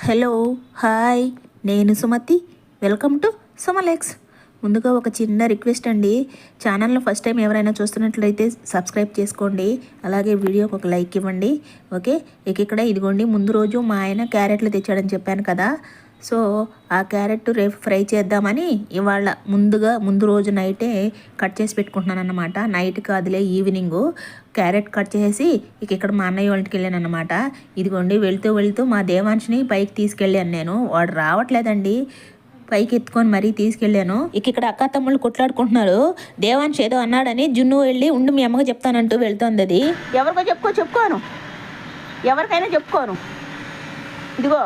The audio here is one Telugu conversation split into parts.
హలో హాయ్ నేను సుమతి. Welcome to సుమలెక్స్. ముందుగా ఒక చిన్న రిక్వెస్ట్ అండి, ఛానల్ను ఫస్ట్ టైం ఎవరైనా చూస్తున్నట్లయితే సబ్స్క్రైబ్ చేసుకోండి, అలాగే వీడియోకి ఒక లైక్ ఇవ్వండి. ఓకే, ఇక్కడ ఇదిగోండి, ముందు రోజు మా ఆయన క్యారెట్లు తెచ్చాడని చెప్పాను కదా. సో ఆ క్యారెట్ రేపు ఫ్రై చేద్దామని ఇవాళ ముందు రోజు నైటే కట్ చేసి పెట్టుకుంటున్నాను అన్నమాట. నైట్ కాదులే, ఈవినింగు క్యారెట్ కట్ చేసి ఇక్కడ మా అన్నయ్య వాళ్ళకి వెళ్ళాను అనమాట. ఇదిగోండి, వెళ్తూ మా దేవాంశ్ని పైకి తీసుకెళ్ళాను నేను. వాడు రావట్లేదండి, పైకి ఎత్తుకొని మరీ తీసుకెళ్ళాను. ఇక్కడ అక్క తమ్ముళ్ళు కొట్లాడుకుంటున్నారు. దేవాంశ్ ఏదో అన్నాడని జున్ను వెళ్ళి ఉండి మీ అమ్మగా చెప్తానంటూ వెళ్తుంది. అది ఎవరికో చెప్పుకోను, ఎవరికైనా చెప్పుకోను. ఇదిగో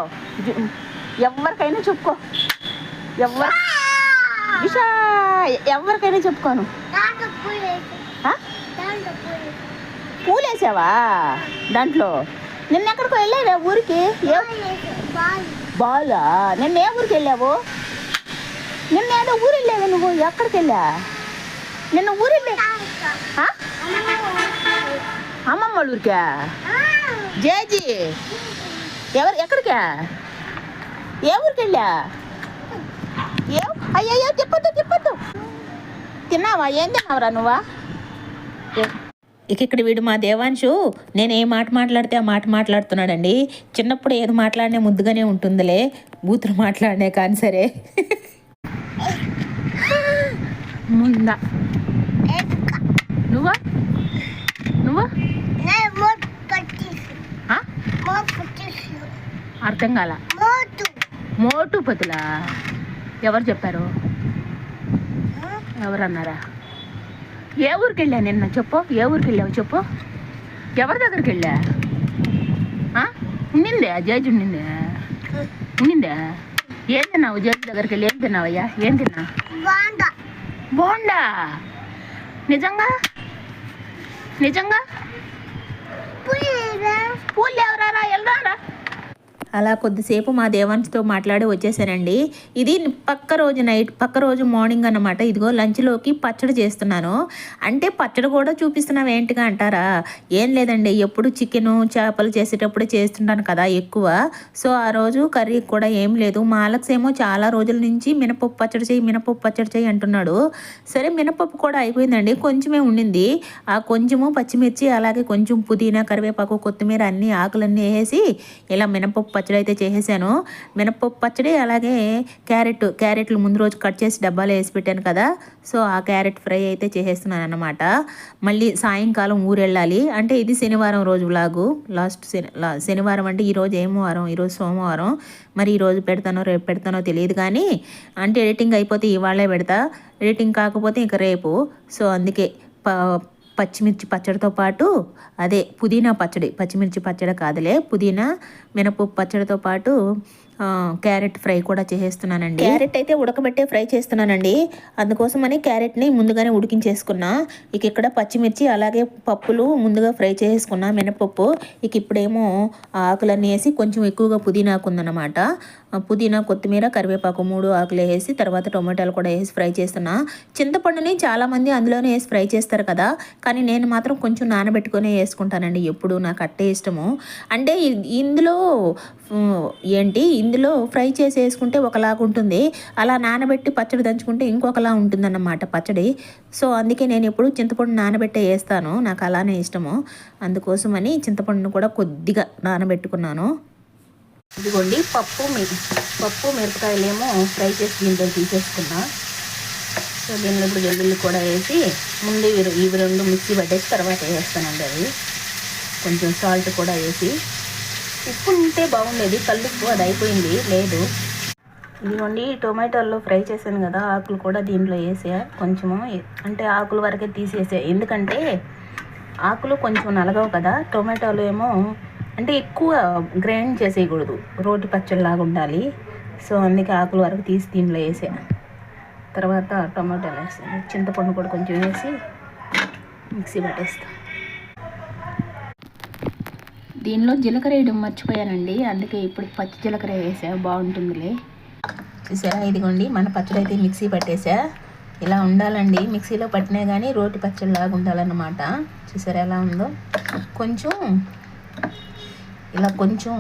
ఎవరికైనా చెప్పుకో, ఎవరికైనా చెప్పుకోను. పూలేసావా దాంట్లో? నిన్న ఎక్కడికో వెళ్ళావా ఊరికి? బాలా? నిన్న ఏ ఊరికి వెళ్ళావు? నిన్న ఏదో ఊరు వెళ్ళావు నువ్వు. ఎక్కడికి వెళ్ళా? నిన్న ఊరు వెళ్ళా? అమ్మమ్మ వాళ్ళ ఊరికా? జేజీ ఎక్కడికా? ఏ ఊరికి వెళ్ళా? అయ్యో చెప్పొద్దు. తిన్నావా? ఏం తిన్నావురా నువ్వా? ఇక్కడ వీడు మా దేవాంశు నేను ఏ మాట మాట్లాడితే ఆ మాట మాట్లాడుతున్నాడండి. చిన్నప్పుడు ఏది మాట్లాడినే ముద్దుగానే ఉంటుందిలే, బూతులు మాట్లాడినే కానీ సరే. ముందా నువ్వా అర్థం కాల. మోటు పతులా? ఎవరు చెప్పారు? ఎవరన్నారా? ఏ ఊరికి వెళ్ళా నిన్న? చెప్పు, ఏ ఊరికి వెళ్ళావు చెప్పు. ఎవరి దగ్గరికి వెళ్ళా? ఉండిందే జడ్జి, ఉండిందే. ఏం తిన్నావు జడ్జి దగ్గరికి వెళ్ళి? ఏం తిన్నావయ్యా? ఏం తిన్నా? బోండా? నిజంగా పూలు ఎవరారా? వెళ్ళరా. అలా కొద్దిసేపు మా దేవాన్స్తో మాట్లాడి వచ్చేసానండి. ఇది పక్క రోజు మార్నింగ్ అన్నమాట. ఇదిగో లంచ్లోకి పచ్చడి చేస్తున్నాను. అంటే పచ్చడి కూడా చూపిస్తున్నావు ఏంటిగా అంటారా? ఏం లేదండి, ఎప్పుడు చికెను చేపలు చేసేటప్పుడు చేస్తుంటాను కదా ఎక్కువ. సో ఆ రోజు కర్రీ కూడా ఏం లేదు. మా అలెక్స్ ఏమో చాలా రోజుల నుంచి మినపప్పు పచ్చడి చేయి అంటున్నాడు. సరే మినపప్పు కూడా అయిపోయిందండి, కొంచెమే ఉండింది. ఆ కొంచెము పచ్చిమిర్చి, అలాగే కొంచెం పుదీనా, కరివేపాకు, కొత్తిమీర అన్ని ఆకులన్నీ వేసి ఇలా మినపప్పు పచ్చడి అయితే చేసేసాను. మినపప్పు పచ్చడి, అలాగే క్యారెట్లు ముందు రోజు కట్ చేసి డబ్బాలో వేసి పెట్టాను కదా. సో ఆ క్యారెట్ ఫ్రై అయితే చేసేస్తున్నాను అన్నమాట. మళ్ళీ సాయంకాలం ఊరు వెళ్ళాలి. అంటే ఇది శనివారం రోజు వ్లాగు. శనివారం అంటే ఈరోజు ఏమో వారం, ఈరోజు సోమవారం. మరి ఈరోజు పెడతానో రేపు పెడతానో తెలియదు, కానీ అంటే ఎడిటింగ్ అయిపోతే ఇవాళే పెడతా, ఎడిటింగ్ కాకపోతే ఇంక రేపు. సో అందుకే పచ్చిమిర్చి పచ్చడితో పాటు అదే పుదీనా పచ్చడి, పచ్చిమిర్చి పచ్చడి కాదులే, పుదీనా మినపప్పు పచ్చడితో పాటు క్యారెట్ ఫ్రై కూడా చేసేస్తున్నానండి. క్యారెట్ అయితే ఉడకబెట్టే ఫ్రై చేస్తున్నానండి. అందుకోసమని క్యారెట్ని ముందుగానే ఉడికించేసుకున్నా. ఇక్కడ పచ్చిమిర్చి అలాగే పప్పులు ముందుగా ఫ్రై చేసుకున్నా, మినపప్పు. ఇప్పుడేమో ఆకులన్నీ వేసి కొంచెం ఎక్కువగా పుదీనా ఆకుందన్నమాట. పుదీనా, కొత్తిమీర, కరివేపాకు 3 ఆకులు వేసి తర్వాత టొమాటోలు కూడా వేసి ఫ్రై చేస్తున్నా. చింతపండుని చాలామంది అందులోనే వేసి ఫ్రై చేస్తారు కదా, కానీ నేను మాత్రం కొంచెం నానబెట్టుకునే వేసుకుంటానండి. ఎప్పుడు నాకు అట్టే ఇష్టము. అంటే ఇందులో ఫ్రై చేసి వేసుకుంటే ఒకలాగా ఉంటుంది, అలా నానబెట్టి పచ్చడి దంచుకుంటే ఇంకొకలా ఉంటుందన్నమాట పచ్చడి. సో అందుకే నేను ఎప్పుడు చింతపండు నానబెట్టే వేస్తాను, నాకు అలానే ఇష్టము. అందుకోసమని చింతపండును కూడా కొద్దిగా నానబెట్టుకున్నాను. ఇదిగోండి, పప్పు మిరపకాయలేమో ఫ్రై చేసి దీంట్లో తీసేసుకున్నా. సో దీనిలో ఇప్పుడు వెల్లుల్లి కూడా వేసి ముందు ఇవి రెండు మిక్సీ పట్టేసి తర్వాత వేస్తానండి. అవి కొంచెం సాల్ట్ కూడా వేసి, ఉప్పు ఉంటే బాగుండేది, కల్లుప్పు అది అయిపోయింది, లేదు. ఇదిగోండి, టొమాటోల్లో ఫ్రై చేశాను కదా, ఆకులు కూడా దీంట్లో వేసా. కొంచెము అంటే ఆకుల వరకే తీసేసా, ఎందుకంటే ఆకులు కొంచెం నలగవు కదా. టొమాటోలు ఏమో అంటే ఎక్కువ గ్రైండ్ చేసేయకూడదు, రోటి పచ్చడిలాగా ఉండాలి. సో అందుకే ఆకుల వరకు తీసి దీనిలో వేసా. తర్వాత టొమాటోలు వేసాను, చింతపండు కూడా కొంచెం వేసి మిక్సీ పట్టేస్తాను. దీనిలో జీలకర్ర వేయడం మర్చిపోయానండి, అందుకే ఇప్పుడు పచ్చి జీలకర్ర వేసా, బాగుంటుందిలే. చూసారా, ఇదిగోండి మన పచ్చడి అయితే మిక్సీ పట్టేసా. ఇలా ఉండాలండి, మిక్సీలో పట్టినా కానీ రోటి పచ్చడిలాగా ఉండాలన్నమాట. చూసారా ఎలా ఉందో. కొంచెం ఇలా కొంచెం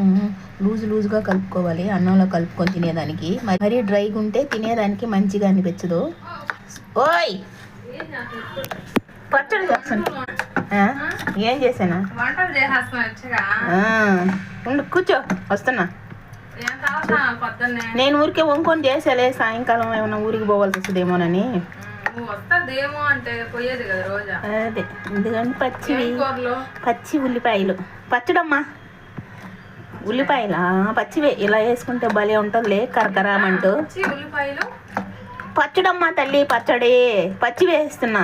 లూజ్గా కలుపుకోవాలి అన్నంలో కలుపుకొని తినేదానికి. మరీ డ్రైగా ఉంటే తినేదానికి మంచిగా అనిపించదు. ఓయ్ పచ్చడి చేస్తాను. ఏం చేసానా? ఉండు కూర్చో, వస్తున్నా. నేను ఊరికే వంకొని చేసేలే, సాయంకాలం ఏమన్నా ఊరికి పోవాల్సి వస్తుందేమోనని. అదే ఎందుకంటే పచ్చి ఉల్లిపాయలు పచ్చడమ్మా. ఉల్లిపాయలా పచ్చివే, ఇలా వేసుకుంటే భలే ఉంటుందిలే కరకరామంటూ. పచ్చడమ్మా తల్లి, పచ్చడి పచ్చి వేస్తున్నా.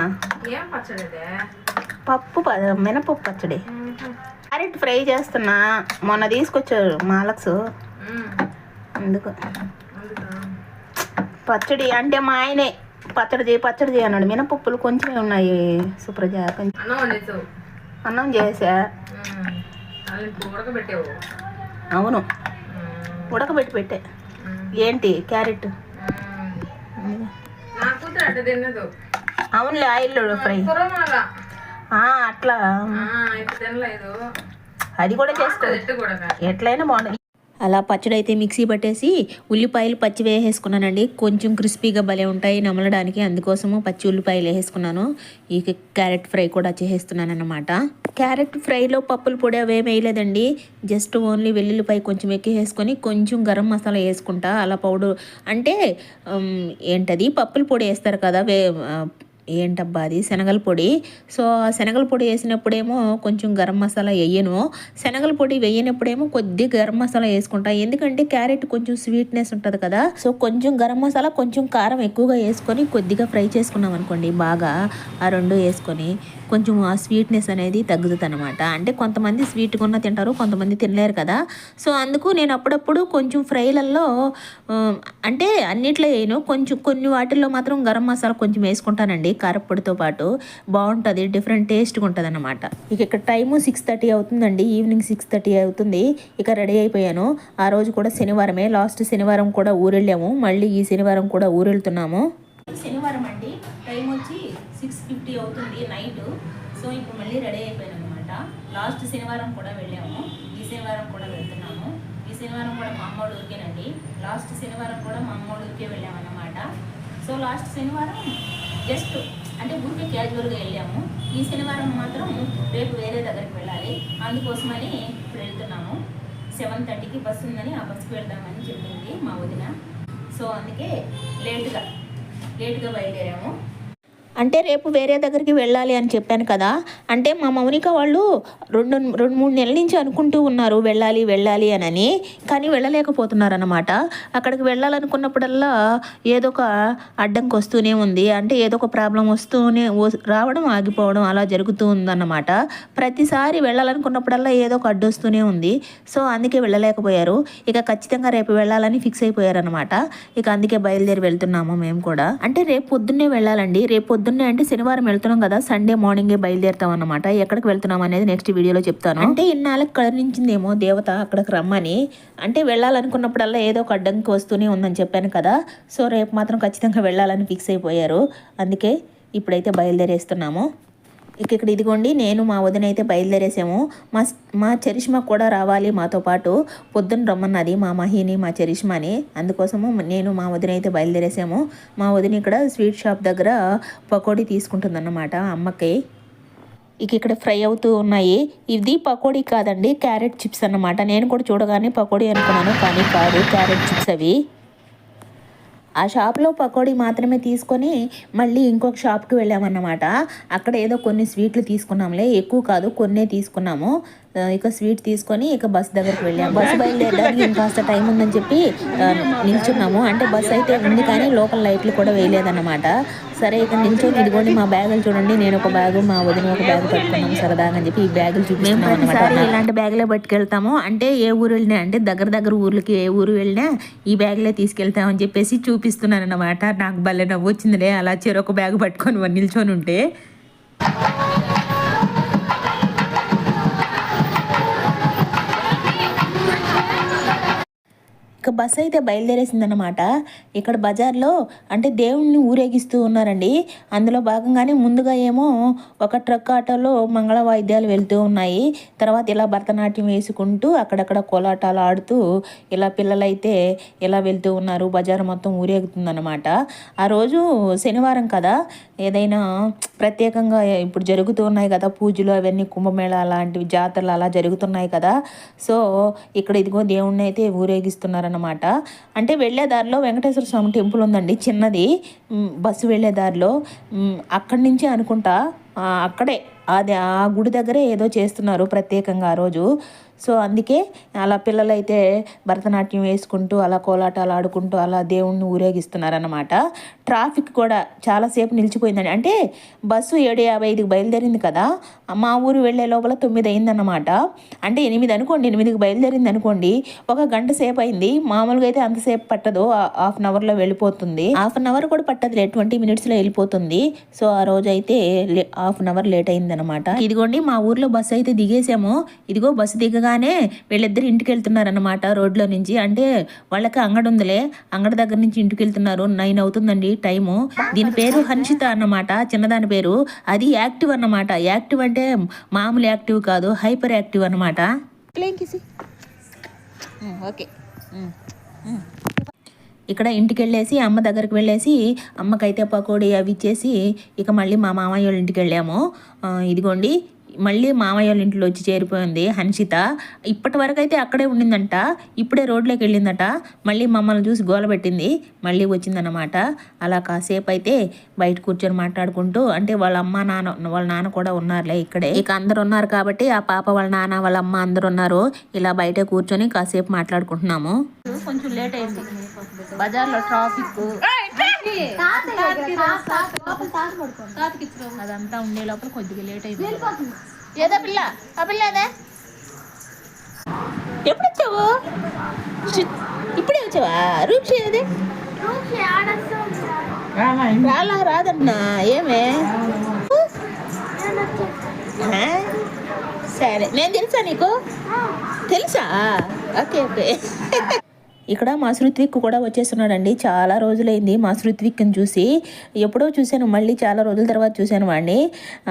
పప్పు మినపప్పు పచ్చడి. క్యారెట్ ఫ్రై చేస్తున్నా, మొన్న తీసుకొచ్చారు మాలక్స్, అందుకు. పచ్చడి అంటే మా ఆయనే పచ్చడి చేయ అన్నాడు. మినపప్పులు కొంచెమే ఉన్నాయి సుప్రజ. అన్నం చేసా. అవును, ఉడకబెట్టి పెట్టే. ఏంటి క్యారెట్? అవునులే, ఆయిల్ ఫ్రై అట్లా అది కూడా చేసుకో, ఎట్లయినా బాగుంటుంది. అలా పచ్చడి అయితే మిక్సీ పట్టేసి ఉల్లిపాయలు పచ్చి వేసేసుకున్నానండి. కొంచెం క్రిస్పీగా భలే ఉంటాయి నమలడానికి, అందుకోసము పచ్చి ఉల్లిపాయలు వేసేసుకున్నాను. ఈ క్యారెట్ ఫ్రై కూడా చేసేస్తున్నాను అన్నమాట. క్యారెట్ ఫ్రైలో పప్పుల పొడి అవేం వేయలేదండి, జస్ట్ ఓన్లీ వెల్లుల్లిపాయ కొంచెం వేసుకొని కొంచెం గరం మసాలా వేసుకుంటా. అలా పౌడర్ అంటే ఏంటది పప్పుల పొడి వేస్తారు కదా, ఏంటబ్బా అది శనగల పొడి. సో ఆ శనగల పొడి వేసినప్పుడేమో కొంచెం గరం మసాలా వేయను, శనగల పొడి వేయనప్పుడేమో కొద్దిగా గరం మసాలా వేసుకుంటా. ఎందుకంటే క్యారెట్ కొంచెం స్వీట్నెస్ ఉంటుంది కదా, సో కొంచెం గరం మసాలా కొంచెం కారం ఎక్కువగా వేసుకొని కొద్దిగా ఫ్రై చేసుకున్నాం అనుకోండి, బాగా ఆ రెండు వేసుకొని కొంచెం ఆ స్వీట్నెస్ అనేది తగ్గుతుంది అనమాట. అంటే కొంతమంది స్వీట్గా ఉన్న తింటారు, కొంతమంది తినలేరు కదా. సో అందుకు నేను అప్పుడప్పుడు కొంచెం ఫ్రైలలో అంటే అన్నిట్లో వేయను, కొంచెం కొన్ని వాటిల్లో మాత్రం గరం మసాలా కొంచెం వేసుకుంటానండి కారప్పొడితో పాటు. బాగుంటుంది, డిఫరెంట్ టేస్ట్గా ఉంటుంది అనమాట. ఇక ఇక్కడ టైము 6:30 అవుతుందండి, ఈవినింగ్ 6:30 అవుతుంది. ఇక రెడీ అయిపోయాను. ఆ రోజు కూడా శనివారమే, లాస్ట్ శనివారం కూడా ఊరెళ్ళాము, మళ్ళీ ఈ శనివారం కూడా ఊరెళ్తున్నాము. శనివారం అండి, టైం వచ్చి 6:50 అవుతుంది నైట్. సో ఇప్పుడు మళ్ళీ రెడీ అయిపోయాను అనమాట. లాస్ట్ శనివారం కూడా వెళ్ళాము, ఈ శనివారం కూడా వెళ్తున్నాము. ఈ శనివారం కూడా మా అమ్మోడు ఊరికేనండి, లాస్ట్ శనివారం కూడా మా అమ్మోడు ఊరికే వెళ్ళామన్నమాట. సో లాస్ట్ శనివారం జస్ట్ అంటే ఊరికే క్యాజువల్గా వెళ్ళాము. ఈ శనివారం మాత్రం రేపు వేరే దగ్గరికి వెళ్ళాలి, అందుకోసమని ఇప్పుడు వెళ్తున్నాము. 7:30కి బస్సు ఉందని ఆ బస్సుకి వెళ్దామని చెప్పింది మా వదిన. సో అందుకే లేట్గా బయలుదేరాము. అంటే రేపు వేరే దగ్గరికి వెళ్ళాలి అని చెప్పాను కదా, అంటే మా మౌనిక వాళ్ళు రెండు మూడు నెలల నుంచి అనుకుంటూ ఉన్నారు వెళ్ళాలి అని, కానీ వెళ్ళలేకపోతున్నారు అన్నమాట. అక్కడికి వెళ్ళాలనుకున్నప్పుడల్లా ఏదో ఒక అడ్డంకి వస్తూనే ఉంది, అంటే ఏదో ఒక ప్రాబ్లం రావడం ఆగిపోవడం అలా జరుగుతూ ఉందన్నమాట. ప్రతిసారి వెళ్ళాలనుకున్నప్పుడల్లా ఏదో ఒక అడ్డు వస్తూనే ఉంది. సో అందుకే వెళ్ళలేకపోయారు. ఇక ఖచ్చితంగా రేపు వెళ్ళాలని ఫిక్స్ అయిపోయారు అనమాట. ఇక అందుకే బయలుదేరి వెళ్తున్నాము మేము కూడా. అంటే రేపు పొద్దున్నే వెళ్ళాలండి, రేపు పొద్దున్నే అంటే శనివారం వెళ్తున్నాం కదా, సండే మార్నింగే బయలుదేరుతాం అన్నమాట. ఎక్కడికి వెళ్తున్నాం అనేది నెక్స్ట్ వీడియోలో చెప్తాను. అంటే ఇన్నాళ్ళకి కరుణించిందేమో దేవత అక్కడికి రమ్మని, అంటే వెళ్ళాలనుకున్నప్పుడల్లా ఏదో ఒక అడ్డంకి వస్తూనే ఉందని చెప్పాను కదా. సో రేపు మాత్రం ఖచ్చితంగా వెళ్ళాలని ఫిక్స్ అయిపోయారు, అందుకే ఇప్పుడైతే బయలుదేరేస్తున్నాము. ఇక్కడ ఇదిగోండి, నేను మా వదిన అయితే బయలుదేరేసాము. మా చరిష్మా కూడా రావాలి మాతో పాటు, పొద్దున్న రమ్మన్నది మా మహిని మా చరిష్మాని, అందుకోసము నేను మా వదిన అయితే బయలుదేరేసాము. మా వదిన ఇక్కడ స్వీట్ షాప్ దగ్గర పకోడీ తీసుకుంటుందన్నమాట అమ్మకి. ఇక్కడ ఫ్రై అవుతూ ఉన్నాయి. ఇది పకోడీ కాదండి, క్యారెట్ చిప్స్ అన్నమాట. నేను కూడా చూడగానే పకోడీ అనుకున్నాను, కానీ కాదు, క్యారెట్ చిప్స్ అవి. ఆ షాప్లో పకోడీ మాత్రమే తీసుకొని మళ్ళీ ఇంకొక షాప్కి వెళ్ళామన్నమాట. అక్కడ ఏదో కొన్ని స్వీట్లు తీసుకున్నాంలే, ఎక్కువ కాదు, కొన్నే తీసుకున్నాము. ఇక స్వీట్ తీసుకొని ఇక బస్ దగ్గరికి వెళ్ళాము. బస్సు బయలుదేరడానికి ఇంకాస్త టైం ఉందని చెప్పి నిల్చున్నాము. అంటే బస్సు అయితే ఉంది కానీ లోకల్ లైట్లు కూడా వేయలేదన్నమాట. సరే ఇక నిల్చొని ఇదిగోండి మా బ్యాగులు చూడండి, నేను ఒక బ్యాగు మా వదిన ఒక బ్యాగ్ పట్టుకున్నాము సరదాగా అని చెప్పి ఈ బ్యాగులు చూపిస్తున్నాం అనమాట. ఇలాంటి బ్యాగులే పట్టుకెళ్తాము, అంటే ఏ ఊరు వెళ్ళినా, అంటే దగ్గర ఊర్లకి ఏ ఊరు వెళ్ళినా ఈ బ్యాగులే తీసుకెళ్తామని చెప్పేసి చూపిస్తున్నాను అనమాట. నాకు భలే నవ్వు వచ్చిందిలే, అలా చెరొక బ్యాగ్ పట్టుకొని నిల్చొని ఉంటే. ఇక బస్సు అయితే బయలుదేరేసిందనమాట. ఇక్కడ బజార్లో అంటే దేవుణ్ణి ఊరేగిస్తూ ఉన్నారండి. అందులో భాగంగానే ముందుగా ఏమో ఒక ట్రక్ ఆటోలో మంగళ వాయిద్యాలు వెళ్తూ ఉన్నాయి. తర్వాత ఇలా భరతనాట్యం వేసుకుంటూ అక్కడక్కడ కోలాటాలు ఆడుతూ ఇలా పిల్లలైతే ఇలా వెళ్తూ ఉన్నారు. బజారు మొత్తం ఊరేగుతుందన్నమాట. ఆ రోజు శనివారం కదా, ఏదైనా ప్రత్యేకంగా ఇప్పుడు జరుగుతూ ఉన్నాయి కదా పూజలు అవన్నీ, కుంభమేళ అలాంటివి జాతరలు అలా జరుగుతున్నాయి కదా. సో ఇక్కడ ఇదిగో దేవుణ్ణి అయితే ఊరేగిస్తున్నారన్నమాట. అంటే వెళ్ళే దారిలో వెంకటేశ్వర స్వామి టెంపుల్ ఉందండి చిన్నది, బస్సు వెళ్ళే దారిలో. అక్కడి నుంచి అనుకుంటా అక్కడే అది ఆ గుడి దగ్గరే ఏదో చేస్తున్నారు ప్రత్యేకంగా ఆ రోజు. సో అందుకే అలా పిల్లలైతే భరతనాట్యం వేసుకుంటూ అలా కోలాటాలు ఆడుకుంటూ అలా దేవుణ్ణి ఊరేగిస్తున్నారన్నమాట. ట్రాఫిక్ కూడా చాలాసేపు నిలిచిపోయిందండి. అంటే బస్సు 7:55కి బయలుదేరింది కదా, మా ఊరు వెళ్ళే లోపల 9 అయిందన్నమాట. అంటే 8 అనుకోండి, 8కి బయలుదేరింది అనుకోండి, ఒక గంట సేపు అయింది. మామూలుగా అయితే అంతసేపు పట్టదు, హాఫ్ అన్ అవర్లో వెళ్ళిపోతుంది. హాఫ్ అన్ అవర్ కూడా పట్టదులే, 20 మినిట్స్లో వెళ్ళిపోతుంది. సో ఆ రోజు అయితే హాఫ్ అన్ అవర్ లేట్ అయిందనమాట. ఇదిగోండి మా ఊర్లో బస్సు అయితే దిగేసాము. ఇదిగో బస్సు దిగగానే వీళ్ళిద్దరు ఇంటికి వెళ్తున్నారనమాట రోడ్లో నుంచి. అంటే వాళ్ళకి అంగడి ఉందిలే, అంగడి దగ్గర నుంచి ఇంటికి వెళ్తున్నారు. 9 అవుతుందండి టైము. దీని పేరు హన్షిత అన్నమాట, చిన్నదాని పేరు. అది యాక్టివ్ అన్నమాట. యాక్టివ్ అంటే మామూలు యాక్టివ్ కాదు, హైపర్ యాక్టివ్ అన్నమాట. ఓకే, ఇక్కడ ఇంటికి వెళ్ళేసి అమ్మ దగ్గరికి వెళ్ళేసి అమ్మకైతే పకోడీ అవి ఇచ్చేసి ఇక మళ్ళీ మా మామయ్య వాళ్ళ ఇంటికి వెళ్ళాము. ఇదిగోండి మళ్ళీ మామయ్య వాళ్ళ ఇంట్లో వచ్చి చేరిపోయింది హన్షిత. ఇప్పటి వరకు అయితే అక్కడే ఉండిందంట, ఇప్పుడే రోడ్లోకి వెళ్ళిందట. మళ్ళీ మమ్మల్ని చూసి గోల పెట్టింది, మళ్ళీ వచ్చిందన్నమాట. అలా కాసేపు అయితే బయట కూర్చొని మాట్లాడుకుంటూ, అంటే వాళ్ళ అమ్మ వాళ్ళ నాన్న కూడా ఉన్నారులే ఇక్కడే. ఇక అందరు ఉన్నారు కాబట్టి ఆ పాప వాళ్ళ నాన్న వాళ్ళ అమ్మ అందరు ఉన్నారు. ఇలా బయట కూర్చొని కాసేపు మాట్లాడుకుంటున్నాము. కొంచెం లేట్ అయింది, బజార్లో ట్రాఫిక్ అదంతా ఉండే లోపల కొద్దిగా లేట్ అయింది. ఏదో పిల్ల, ఆ పిల్ల అదే ఎప్పుడు వచ్చావు? ఇప్పుడే వచ్చావా? రూక్ష ఏది రాదన్నా ఏమే? సరే, నేను తెలుసా నీకు? తెలుసా? Okay okay. ఇక్కడ మా శృత్విక్ కూడా వచ్చేస్తున్నాడండి. చాలా రోజులైంది మా శృత్విక్ని చూసి, ఎప్పుడో చూశాను, మళ్ళీ చాలా రోజుల తర్వాత చూశాను వాడిని.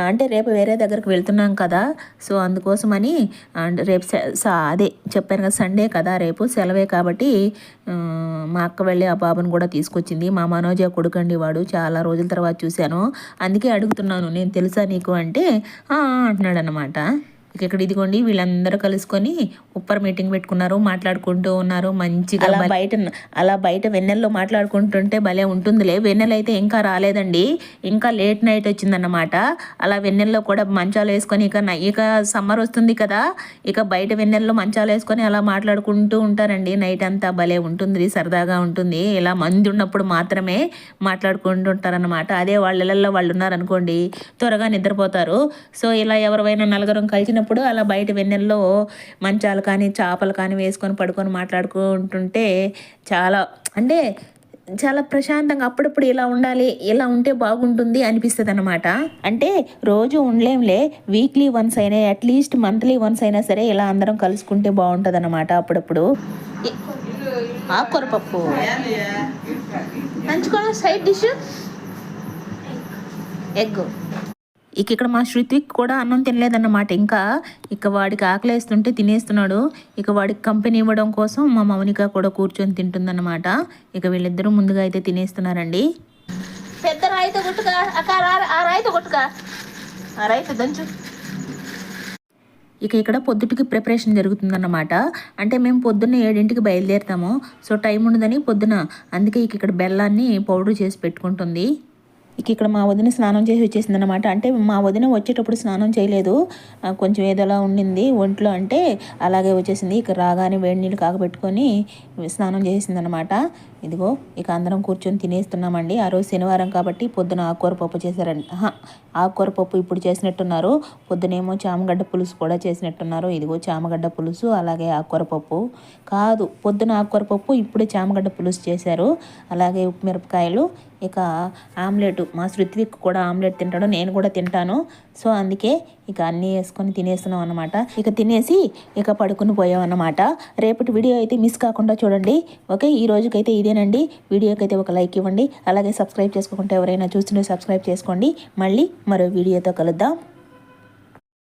అంటే రేపు వేరే దగ్గరికి వెళ్తున్నాం కదా, సో అందుకోసమని రేపు అదే చెప్పాను కదా, సండే కదా, రేపు సెలవే కాబట్టి మా అక్క వెళ్ళి ఆ బాబుని కూడా తీసుకొచ్చింది. మా మనోజ కొడుకండి వాడు, చాలా రోజుల తర్వాత చూశాను, అందుకే అడుగుతున్నాను నేను తెలుసా నీకు అంటే అంటున్నాడు అనమాట. ఇక్కడ ఇదిగోండి వీళ్ళందరూ కలుసుకొని ఉప్పర్ మీటింగ్ పెట్టుకున్నారు, మాట్లాడుకుంటూ ఉన్నారు మంచిగా. అలా బయట వెన్నెల్లో మాట్లాడుకుంటుంటే భలే ఉంటుందిలే. వెన్నెల అయితే ఇంకా రాలేదండి, ఇంకా లేట్ నైట్ వచ్చిందన్నమాట. అలా వెన్నెల్లో కూడా మంచాలు వేసుకొని ఇక సమ్మర్ వస్తుంది కదా, ఇక బయట వెన్నెల్లో మంచాలు వేసుకొని అలా మాట్లాడుకుంటూ ఉంటారండి. నైట్ అంతా భలే ఉంటుంది, సరదాగా ఉంటుంది. ఇలా మంది ఉన్నప్పుడు మాత్రమే మాట్లాడుకుంటూ ఉంటారన్నమాట. అదే వాళ్ళ వాళ్ళు ఉన్నారనుకోండి త్వరగా నిద్రపోతారు. సో ఇలా ఎవరైనా నలుగురం కలిసినప్పుడు అలా బయట వెన్నెల్లో మంచాలు కానీ చేపలు కానీ వేసుకొని పడుకొని మాట్లాడుకుంటుంటే చాలా అంటే చాలా ప్రశాంతంగా, అప్పుడప్పుడు ఇలా ఉండాలి, ఇలా ఉంటే బాగుంటుంది అనిపిస్తుంది అనమాట. అంటే రోజు ఉండలేంలే, వీక్లీ వన్స్ అయినా అట్లీస్ట్ మంత్లీ వన్స్ అయినా సరే ఇలా అందరం కలుసుకుంటే బాగుంటుంది అనమాట. అప్పుడప్పుడు ఆకుకూర పప్పు నంచుకోవడం, సైడ్ డిష్ ఎగ్. ఇక్కడ మా శృత్విక్ కూడా అన్నం తినలేదన్నమాట. ఇక వాడికి ఆకలేస్తుంటే తినేస్తున్నాడు. ఇక వాడికి కంపెనీ ఇవ్వడం కోసం మా మౌనిక కూడా కూర్చొని తింటుందన్నమాట. ఇక వీళ్ళిద్దరూ ముందుగా అయితే తినేస్తున్నారండి. పెద్ద రాయితో కొట్టుగా అక్క, ఆ రాయితో కొట్టుగా, ఆ రాయితో దంచు. ఇక్కడ పొద్దుటికి ప్రిపరేషన్ జరుగుతుందన్నమాట. అంటే మేము పొద్దున్న 7ంటికి బయలుదేరుతాము, సో టైం ఉండదని పొద్దున, అందుకే ఇక్కడ బెల్లాన్ని పౌడర్ చేసి పెట్టుకుంటుంది. ఇక్కడ మా వదిన స్నానం చేసి వచ్చేసింది అనమాట. అంటే మా వదిన వచ్చేటప్పుడు స్నానం చేయలేదు, కొంచెం ఏదోలా ఉండింది ఒంట్లో, అంటే అలాగే వచ్చేసింది. ఇక రాగానే వేడి నీళ్ళు కాగబెట్టుకొని స్నానం చేసింది అనమాట. ఇదిగో ఇక అందరం కూర్చొని తినేస్తున్నామండి. ఆ రోజు శనివారం కాబట్టి పొద్దున ఆకుకూర పప్పు చేశారండి. ఆకుకూర పప్పు ఇప్పుడు చేసినట్టున్నారు, పొద్దునేమో చామగడ్డ పులుసు కూడా చేసినట్టున్నారు. ఇదిగో చామగడ్డ పులుసు అలాగే ఆకుకూర పప్పు కాదు, పొద్దున ఆకుకూర పప్పు, ఇప్పుడే చామగడ్డ పులుసు చేశారు. అలాగే ఉప్పు మిరపకాయలు, ఇక ఆమ్లెట్ మా శృత్విక్ కూడా ఆమ్లెట్ తింటాడు, నేను కూడా తింటాను. సో అందుకే ఇక అన్నీ వేసుకొని తినేస్తున్నాం అనమాట. ఇక తినేసి ఇక పడుకుని పోయాం అన్నమాట. రేపటి వీడియో అయితే మిస్ కాకుండా చూడండి. ఓకే, ఈ రోజుకైతే ఇదేనండి. వీడియోకి అయితే ఒక లైక్ ఇవ్వండి. అలాగే సబ్స్క్రైబ్ చేసుకోకుంటే ఎవరైనా చూస్తుంటే సబ్స్క్రైబ్ చేసుకోండి. మళ్ళీ మరో వీడియోతో కలుద్దాం.